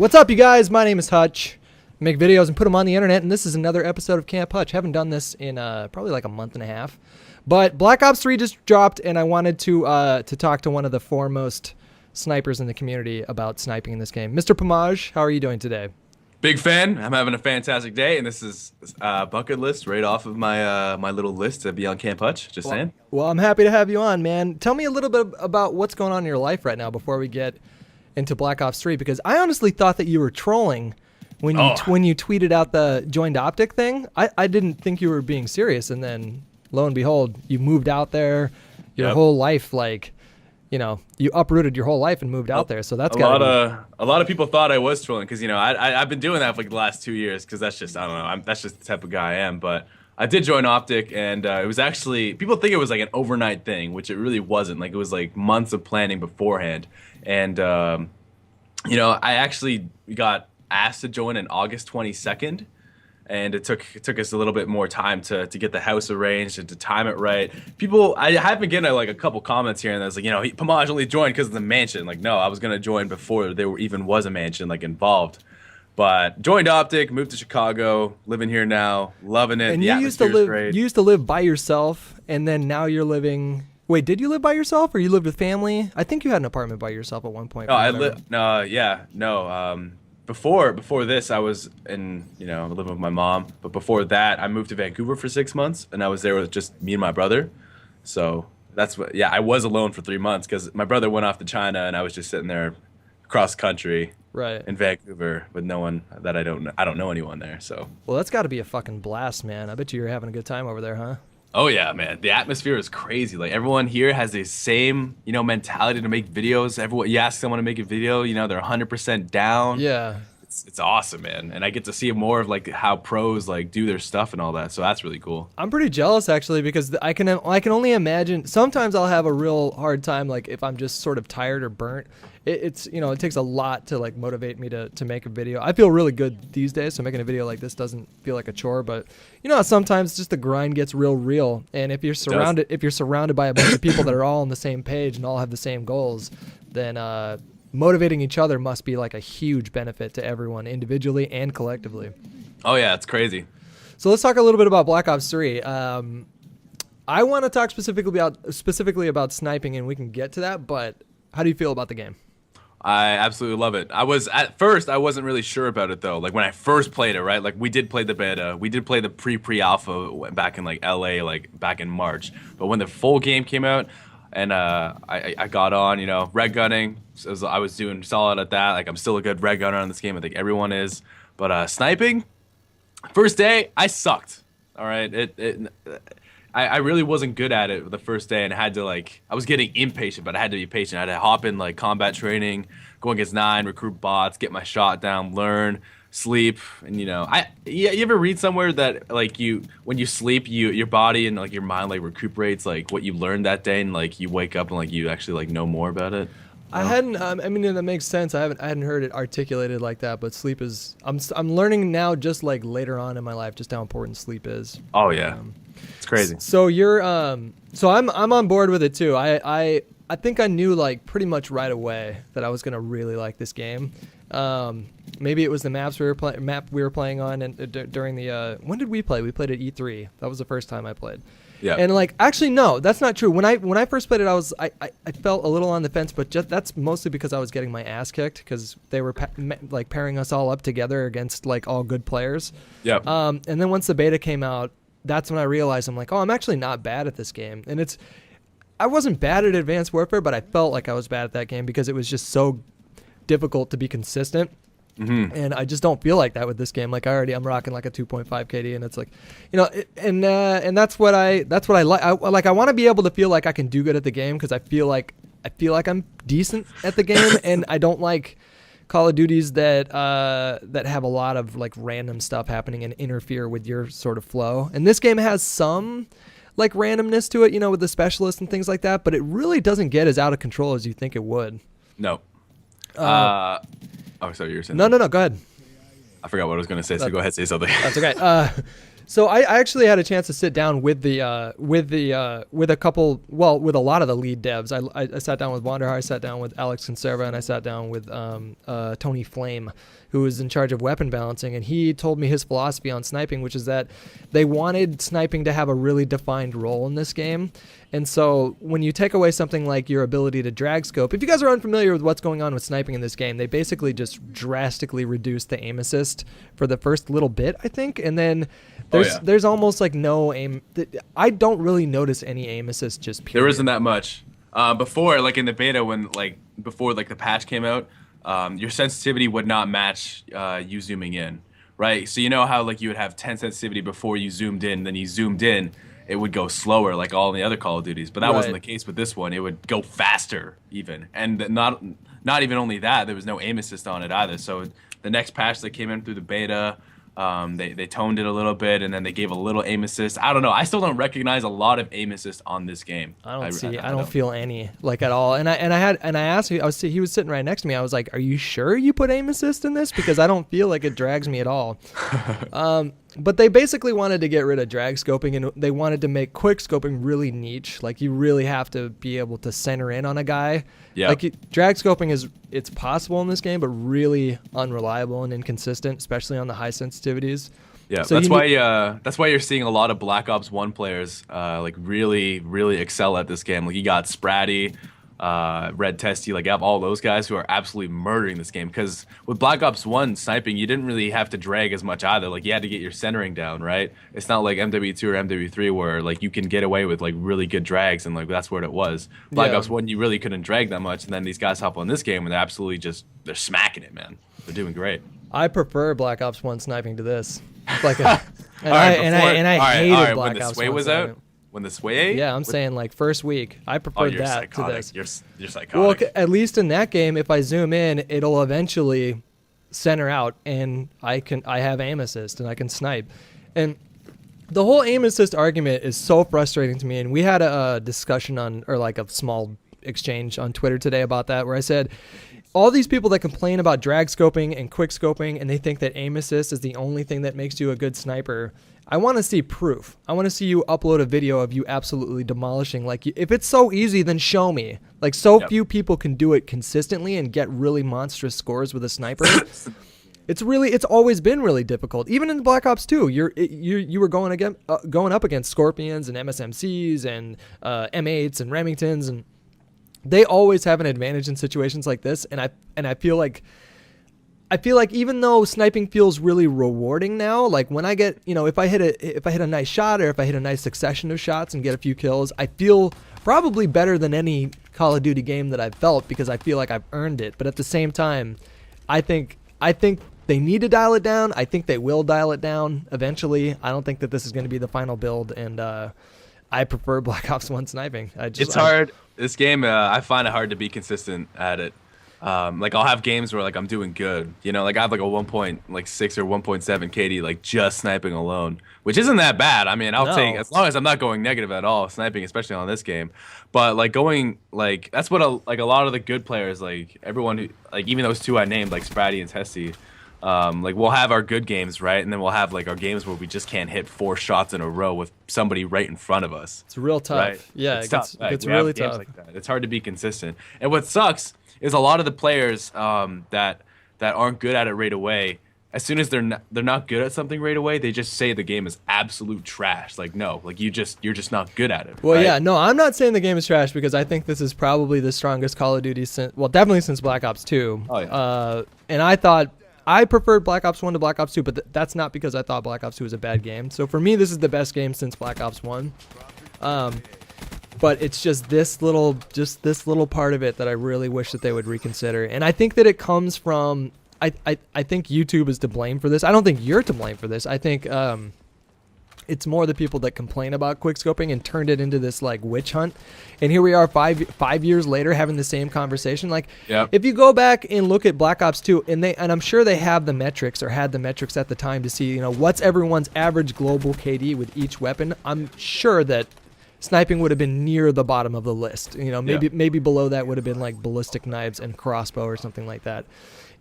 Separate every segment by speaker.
Speaker 1: What's up, you guys? My name is Hutch. I make videos and put them on the internet, and this is another episode of Camp Hutch. Haven't done this in probably like a month and a half. But Black Ops 3 just dropped, and I wanted to talk to one of the foremost snipers in the community about sniping in this game. Mr. PAMAJ, how are you doing today?
Speaker 2: Big fan. I'm having a fantastic day, and this is bucket list right off of my my little list to be on Camp Hutch. Just saying.
Speaker 1: Well, I'm happy to have you on, man. Tell me a little bit about what's going on in your life right now before we get into Black Ops 3, because I honestly thought that you were trolling when you tweeted out the joined OpTic thing. I didn't think you were being serious, and then lo and behold, you moved out there. Your whole life, like, you know, you uprooted your whole life and moved out there. So that's
Speaker 2: a lot of people thought I was trolling because, you know, I've been doing that for like the last 2 years because that's just, I don't know, that's just the type of guy I am. But I did join OpTic, and it was actually, people think it was like an overnight thing, which it really wasn't. Like, it was like months of planning beforehand. And you know, I actually got asked to join on August 22nd. And it took us a little bit more time to get the house arranged and to time it right. People, I have been getting like a couple comments here and there's like, you know, PAMAJ only joined because of the mansion. Like, no, I was gonna join before there even was a mansion like involved. But joined OpTic, moved to Chicago, living here now, loving it.
Speaker 1: And
Speaker 2: the
Speaker 1: you used to live,
Speaker 2: great.
Speaker 1: you used to live by yourself, and then now you're living. Wait, did you live by yourself or you lived with family? I think you had an apartment by yourself at one point. Before this, I was living with my mom. But before that, I moved to Vancouver for 6 months, and I was there with just me and my brother. So that's what. Yeah, I was alone for 3 months because my brother went off to China, and I was just sitting there, cross country, right,
Speaker 2: in Vancouver with no one that I don't know anyone there. So.
Speaker 1: Well, that's got to be a fucking blast, man. I bet you're having a good time over there, huh?
Speaker 2: Oh yeah, man. The atmosphere is crazy. Like, everyone here has the same, you know, mentality to make videos. Everyone, you ask someone to make a video, you know, they're 100% down.
Speaker 1: Yeah.
Speaker 2: It's awesome, man. And I get to see more of like how pros like do their stuff and all that. So that's really cool.
Speaker 1: I'm pretty jealous actually, because I can only imagine. Sometimes I'll have a real hard time, like if I'm just sort of tired or burnt. It's you know, it takes a lot to like motivate me to make a video. I feel really good these days, so making a video like this doesn't feel like a chore. But you know, sometimes just the grind gets real. And if you're surrounded by a bunch of people that are all on the same page and all have the same goals, then motivating each other must be like a huge benefit to everyone individually and collectively.
Speaker 2: Oh yeah, it's crazy.
Speaker 1: So let's talk a little bit about Black Ops 3. I want to talk specifically about sniping, and we can get to that. But how do you feel about the game?
Speaker 2: I absolutely love it. At first I wasn't really sure about it though. Like when I first played it, right? Like we did play the beta, we did play the pre-alpha back in like LA, like back in March. But when the full game came out, and I got on, you know, red gunning. So I was doing solid at that. Like, I'm still a good red gunner on this game. I think everyone is. But sniping, first day, I sucked. All right, I really wasn't good at it the first day, and I had to like, I was getting impatient, but I had to be patient. I had to hop in like combat training, go against 9, recruit bots, get my shot down, learn, sleep. And you know, you ever read somewhere that like when you sleep, your body and like your mind like recuperates like what you learned that day, and like you wake up and like you actually like know more about it.
Speaker 1: I hadn't. I mean, that makes sense. I hadn't heard it articulated like that. But sleep is. I'm learning now, just like later on in my life, just how important sleep is.
Speaker 2: Oh yeah, it's crazy.
Speaker 1: So you're. So I'm on board with it too. I think I knew like pretty much right away that I was gonna really like this game. Maybe it was the map we were playing on, and during the when did we play? We played at E3. That was the first time I played.
Speaker 2: Yeah.
Speaker 1: And like, actually, no, that's not true. When I first played it, I felt a little on the fence, but that's mostly because I was getting my ass kicked because they were like pairing us all up together against like all good players.
Speaker 2: Yeah.
Speaker 1: And then once the beta came out, that's when I realized I'm like, oh, I'm actually not bad at this game. And I wasn't bad at Advanced Warfare, but I felt like I was bad at that game because it was just so difficult to be consistent. Mm-hmm. And I just don't feel like that with this game. Like I'm rocking like a 2.5 KD, and it's like, you know, and that's what I like. I want to be able to feel like I can do good at the game because I feel like I'm decent at the game, and I don't like Call of Duties that have a lot of like random stuff happening and interfere with your sort of flow. And this game has some like randomness to it, you know, with the specialists and things like that, but it really doesn't get as out of control as you think it would.
Speaker 2: No. Oh, sorry, you were saying.
Speaker 1: No, go ahead.
Speaker 2: I forgot what I was going to say, so go ahead, say something.
Speaker 1: That's okay. So I actually had a chance to sit down with a couple, well, with a lot of the lead devs. I sat down with Wanderhar, I sat down with Alex Conserva, and I sat down with Tony Flame, who was in charge of weapon balancing, and he told me his philosophy on sniping, which is that they wanted sniping to have a really defined role in this game. And so when you take away something like your ability to drag scope, if you guys are unfamiliar with what's going on with sniping in this game, they basically just drastically reduce the aim assist for the first little bit, I think, and then there's almost like no aim. I don't really notice any aim assist, just period.
Speaker 2: There isn't that much. Before, like in the beta, before the patch came out, your sensitivity would not match you zooming in, right? So you know how like you would have 10 sensitivity before you zoomed in, then you zoomed in, it would go slower like all the other Call of Duties. But that wasn't the case with this one. It would go faster even, and not even only that, there was no aim assist on it either. So the next patch that came in through the beta, they toned it a little bit, and then they gave a little aim assist. I don't know. I still don't recognize a lot of aim assist on this game.
Speaker 1: I don't feel any like at all. And I asked he was sitting right next to me. I was like, "Are you sure you put aim assist in this? Because I don't feel like it drags me at all." But they basically wanted to get rid of drag scoping, and they wanted to make quick scoping really niche. Like you really have to be able to center in on a guy. Yeah. Like drag scoping it's possible in this game, but really unreliable and inconsistent, especially on the high sensitivities.
Speaker 2: Yeah, so that's why you're seeing a lot of Black Ops 1 players like really, really excel at this game. Like you got Spratty, Red Testy, like you have all those guys who are absolutely murdering this game. Because with Black Ops 1 sniping, you didn't really have to drag as much either. Like you had to get your centering down, right? It's not like MW2 or MW3 where like you can get away with like really good drags, and like that's what it was. Black Ops 1, you really couldn't drag that much, and then these guys hop on this game and they're absolutely they're smacking it, man. They're doing great.
Speaker 1: I prefer Black Ops 1 sniping to this. Like I hated Black Ops 1 was out.
Speaker 2: When the sway?
Speaker 1: Yeah, I'm saying like first week. I preferred that to this.
Speaker 2: You're psychotic.
Speaker 1: Well, at least in that game, if I zoom in, it'll eventually center out, and I have aim assist, and I can snipe. And the whole aim assist argument is so frustrating to me. And we had a discussion or like a small exchange on Twitter today about that, where I said, all these people that complain about drag scoping and quick scoping, and they think that aim assist is the only thing that makes you a good sniper, I want to see proof. I want to see you upload a video of you absolutely demolishing. Like, if it's so easy, then show me. Like, few people can do it consistently and get really monstrous scores with a sniper. It's always been really difficult. Even in Black Ops 2, you were going up against Scorpions and MSMCs and M8s and Remingtons, and they always have an advantage in situations like this. And I feel like even though sniping feels really rewarding now, like when I get, if I hit a nice shot, or if I hit a nice succession of shots and get a few kills, I feel probably better than any Call of Duty game that I've felt, because I feel like I've earned it. But at the same time, I think they need to dial it down. I think they will dial it down eventually. I don't think that this is going to be the final build, and I prefer Black Ops 1 sniping.
Speaker 2: It's hard. This game, I find it hard to be consistent at it. Like I'll have games where like I'm doing good, like I have like a 1.6 or 1.7 KD like just sniping alone, which isn't that bad. I mean, I'll take, as long as I'm not going negative at all sniping, especially on this game. But like going like that's what a lot of the good players, like everyone who, like even those two I named, like Spratty and Testy, like we'll have our good games, right? And then we'll have like our games where we just can't hit 4 shots in a row with somebody right in front of us.
Speaker 1: It's real tough.
Speaker 2: Right?
Speaker 1: Yeah, it's really tough.
Speaker 2: Like that. It's hard to be consistent. And what sucks is a lot of the players that aren't good at it right away, as soon as they're not good at something right away, they just say the game is absolute trash. Like, no, like you're just not good at it.
Speaker 1: Well,
Speaker 2: right?
Speaker 1: Yeah, no, I'm not saying the game is trash, because I think this is probably the strongest Call of Duty definitely since Black Ops 2.
Speaker 2: Oh, yeah.
Speaker 1: And I preferred Black Ops 1 to Black Ops 2, but that's not because I thought Black Ops 2 was a bad game. So for me, this is the best game since Black Ops 1. But it's just this little part of it that I really wish that they would reconsider. And I think that it comes from, I think YouTube is to blame for this. I don't think you're to blame for this. I think it's more the people that complain about quickscoping and turned it into this like witch hunt. And here we are 5 years later having the same conversation. Like, if you go back and look at Black Ops 2, and I'm sure they have the metrics, or had the metrics at the time, to see, what's everyone's average global KD with each weapon. I'm sure that sniping would have been near the bottom of the list. Maybe below that would have been like ballistic knives and crossbow or something like that.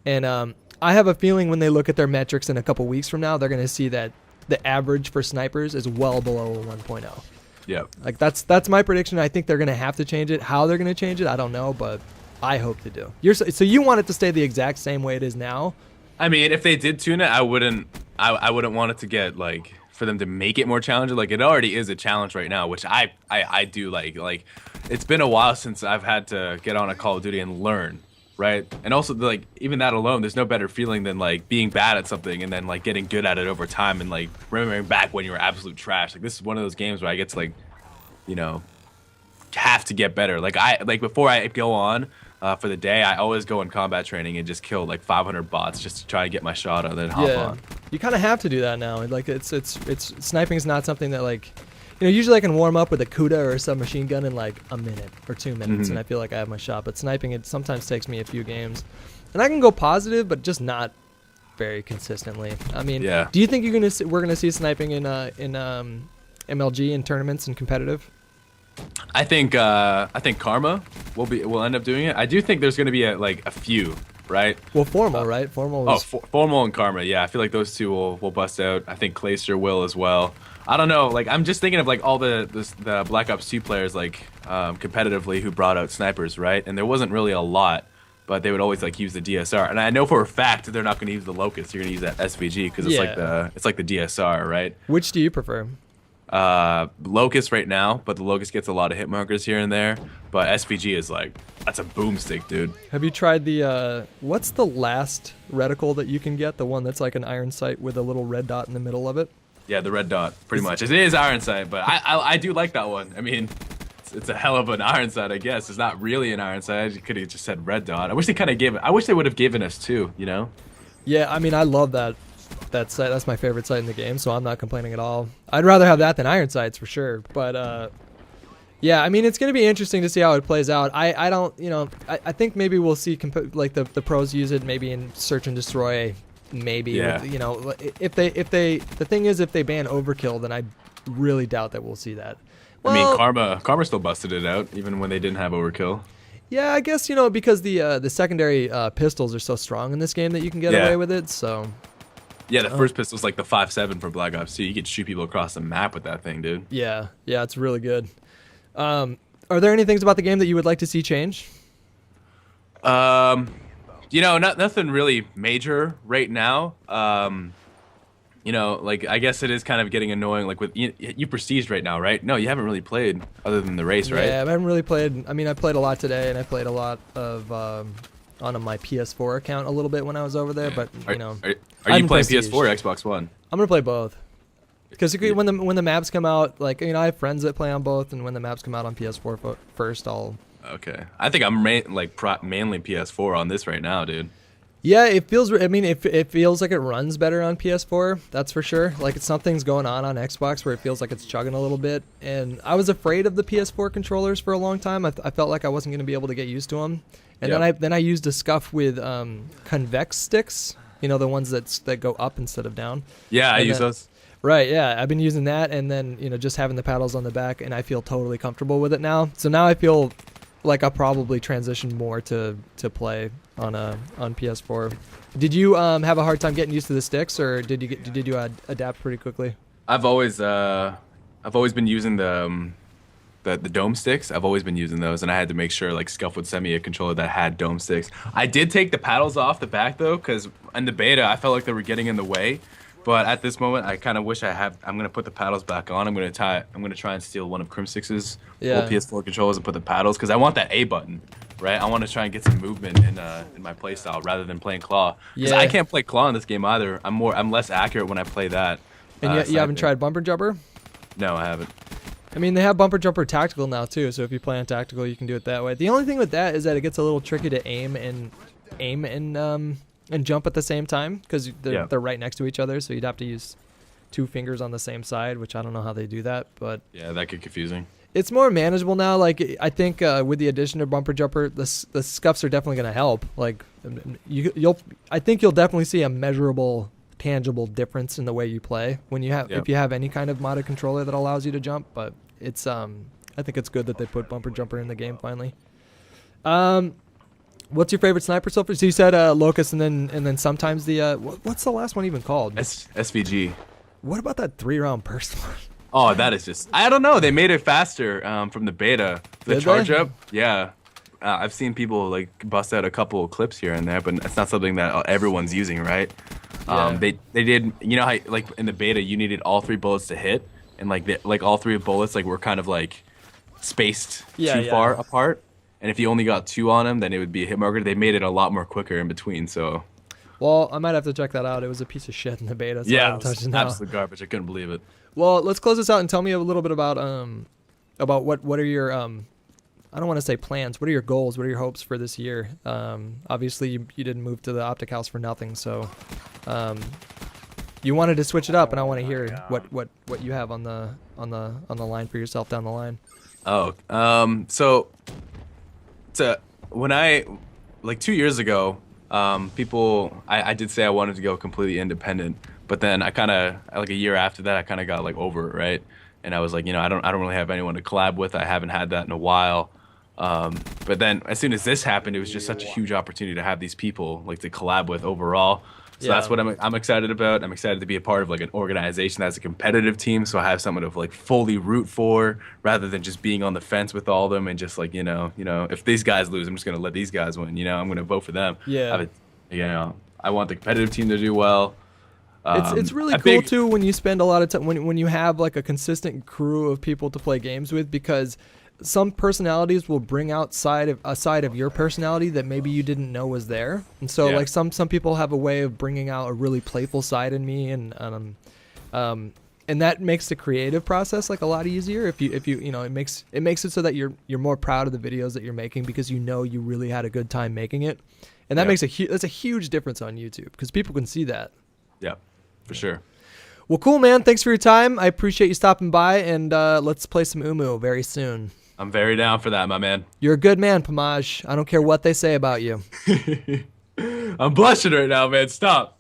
Speaker 1: And I have a feeling when they look at their metrics in a couple weeks from now, they're going to see that the average for snipers is well below a 1.0.
Speaker 2: Yep.
Speaker 1: Like that's my prediction. I think they're gonna have to change it. How they're gonna change it, I don't know, but I hope to do. So you want it to stay the exact same way it is now?
Speaker 2: I mean, if they did tune it, I wouldn't want it to get like for them to make it more challenging. Like it already is a challenge right now, which I do like. Like it's been a while since I've had to get on a Call of Duty and learn, right? And also like even that alone, there's no better feeling than like being bad at something and then like getting good at it over time and like remembering back when you were absolute trash. Like this is one of those games where I get to like, you know, have to get better. Like before I go on for the day, I always go in combat training and just kill like 500 bots just to try and get my shot on, then hop on.
Speaker 1: You kind of have to do that now. Like it's sniping is not something that like, you know, usually I can warm up with a Kuda or a submachine gun in like a minute or 2 minutes, and I feel like I have my shot. But sniping, it sometimes takes me a few games, and I can go positive, but just not very consistently. I mean, do you think we're gonna see sniping in MLG in tournaments and competitive?
Speaker 2: I think Karma will end up doing it. I do think there's going to be a few, right?
Speaker 1: Well, Formal, right? Formal.
Speaker 2: Formal and Karma. Yeah, I feel like those two will bust out. I think Clayster will as well. I don't know. Like I'm just thinking of like all the Black Ops 2 players like competitively who brought out snipers, right? And there wasn't really a lot, but they would always like use the DSR. And I know for a fact they're not going to use the Locust. You're going to use that SVG because it's like the DSR, right?
Speaker 1: Which do you prefer?
Speaker 2: Locust right now, but the Locust gets a lot of hit markers here and there. But SVG is like, that's a boomstick, dude.
Speaker 1: Have you tried the what's the last reticle that you can get? The one that's like an iron sight with a little red dot in the middle of it?
Speaker 2: Yeah, the red dot, pretty much. It is iron sight, but I do like that one. I mean, it's a hell of an iron sight, I guess. It's not really an iron sight. You could have just said red dot. I wish they would have given us two, you know? Yeah,
Speaker 1: I mean, I love that sight. That's my favorite sight in the game, so I'm not complaining at all. I'd rather have that than iron sights for sure. But yeah, I mean, it's going to be interesting to see how it plays out. I don't, you know, I think maybe we'll see like the pros use it maybe in search and destroy. Maybe, you know, if they the thing is, if they ban overkill, then I really doubt that we'll see that. Well,
Speaker 2: I mean, Karma still busted it out even when they didn't have overkill.
Speaker 1: Yeah, I guess, you know, because the secondary pistols are so strong in this game that you can get away with it. So
Speaker 2: yeah, the first pistol's like the 5.7 for Black Ops 2. You could shoot people across the map with that thing, dude.
Speaker 1: Yeah, it's really good. Are there any things about the game that you would like to see change?
Speaker 2: You know, nothing really major right now. You know, like I guess it is kind of getting annoying. Like with you prestige right now, right? No, you haven't really played other than the race, right?
Speaker 1: Yeah, I haven't really played. I mean, I played a lot today, and I played a lot of on my PS4 account a little bit when I was over there. But you know,
Speaker 2: are you playing PS4 or Xbox One?
Speaker 1: I'm gonna play both. Because when the maps come out, like, you know, I have friends that play on both, and when the maps come out on PS4 first, I'll.
Speaker 2: Okay, I think I'm mainly PS4 on this right now, dude.
Speaker 1: Yeah, it feels. I mean, it feels like it runs better on PS4. That's for sure. Like something's going on Xbox where it feels like it's chugging a little bit. And I was afraid of the PS4 controllers for a long time. I felt like I wasn't going to be able to get used to them. And then I used a scuff with convex sticks. You know, the ones that go up instead of down.
Speaker 2: Yeah, I use those.
Speaker 1: Right, yeah. I've been using that, and then, you know, just having the paddles on the back, and I feel totally comfortable with it now. So now I feel like I'll probably transition more to play on PS4. Did you have a hard time getting used to the sticks, or did you adapt pretty quickly?
Speaker 2: I've always been using the dome sticks. I've always been using those, and I had to make sure like Scuff would send me a controller that had dome sticks. I did take the paddles off the back though, because in the beta I felt like they were getting in the way. But at this moment, I kind of wish I'm gonna put the paddles back on. I'm gonna try and steal one of Crimsix's old PS4 controllers and put the paddles, because I want that A button, right? I want to try and get some movement in my playstyle rather than playing claw. Because I can't play claw in this game either. I'm less accurate when I play that.
Speaker 1: And you haven't tried bumper jumper?
Speaker 2: No, I haven't.
Speaker 1: I mean, they have bumper jumper tactical now too. So if you play on tactical, you can do it that way. The only thing with that is that it gets a little tricky to aim and jump at the same time, because they're right next to each other, so you'd have to use 2 fingers on the same side, which I don't know how they do that, but
Speaker 2: yeah, that get confusing.
Speaker 1: It's more manageable now. Like I think with the addition of bumper jumper, the scuffs are definitely going to help. Like I think you'll definitely see a measurable, tangible difference in the way you play when you have if you have any kind of modded controller that allows you to jump. But it's I think it's good that they put bumper jumper in the game finally. What's your favorite sniper so far? So you said Locust, and then sometimes the what's the last one even called?
Speaker 2: SVG.
Speaker 1: What about that 3-round personal?
Speaker 2: Oh, that is just, I don't know. They made it faster from the beta. The
Speaker 1: Did
Speaker 2: charge
Speaker 1: they?
Speaker 2: up, yeah. I've seen people like bust out a couple of clips here and there, but it's not something that everyone's using, right?
Speaker 1: Yeah.
Speaker 2: They did, you know how like in the beta you needed all 3 bullets to hit, and like all 3 bullets like were kind of like spaced
Speaker 1: Yeah,
Speaker 2: too far apart, and if you only got 2 on them, then it would be a hit marker. They made it a lot more quicker in between, so.
Speaker 1: Well, I might have to check that out. It was a piece of shit in the beta, so I
Speaker 2: Yeah, it
Speaker 1: haven't touched
Speaker 2: was
Speaker 1: it now.
Speaker 2: absolute garbage. I couldn't believe it.
Speaker 1: Well, let's close this out and tell me a little bit about what are your I don't want to say plans. What are your goals? What are your hopes for this year? Obviously you didn't move to the OpTic house for nothing, so you wanted to switch it up, and I want to hear what you have on the line for yourself down the line.
Speaker 2: Oh, so when I like 2 years ago, I did say I wanted to go completely independent, but then I kind of like a year after that I kind of got like over it, right? And I was like, you know, I don't really have anyone to collab with. I haven't had that in a while. But then as soon as this happened, it was just such a huge opportunity to have these people like to collab with overall. So
Speaker 1: Yeah.
Speaker 2: that's what I'm excited about. I'm excited to be a part of like an organization that's a competitive team, so I have someone to like fully root for rather than just being on the fence with all of them and just like, you know, if these guys lose, I'm just going to let these guys win, you know, I'm going to vote for them.
Speaker 1: Yeah.
Speaker 2: You know, I want the competitive team to do well.
Speaker 1: It's really cool too when you spend a lot of time when you have like a consistent crew of people to play games with, because some personalities will bring out a side of your personality that maybe you didn't know was there. And so like some people have a way of bringing out a really playful side in me, and that makes the creative process like a lot easier if you know, it makes it so that you're more proud of the videos that you're making because you know you really had a good time making it. And that makes that's a huge difference on YouTube because people can see that.
Speaker 2: Yeah, for sure.
Speaker 1: Well, cool, man. Thanks for your time. I appreciate you stopping by, and let's play some Umu very soon.
Speaker 2: I'm very down for that, my man.
Speaker 1: You're a good man, PAMAJ. I don't care what they say about you.
Speaker 2: I'm blushing right now, man. Stop.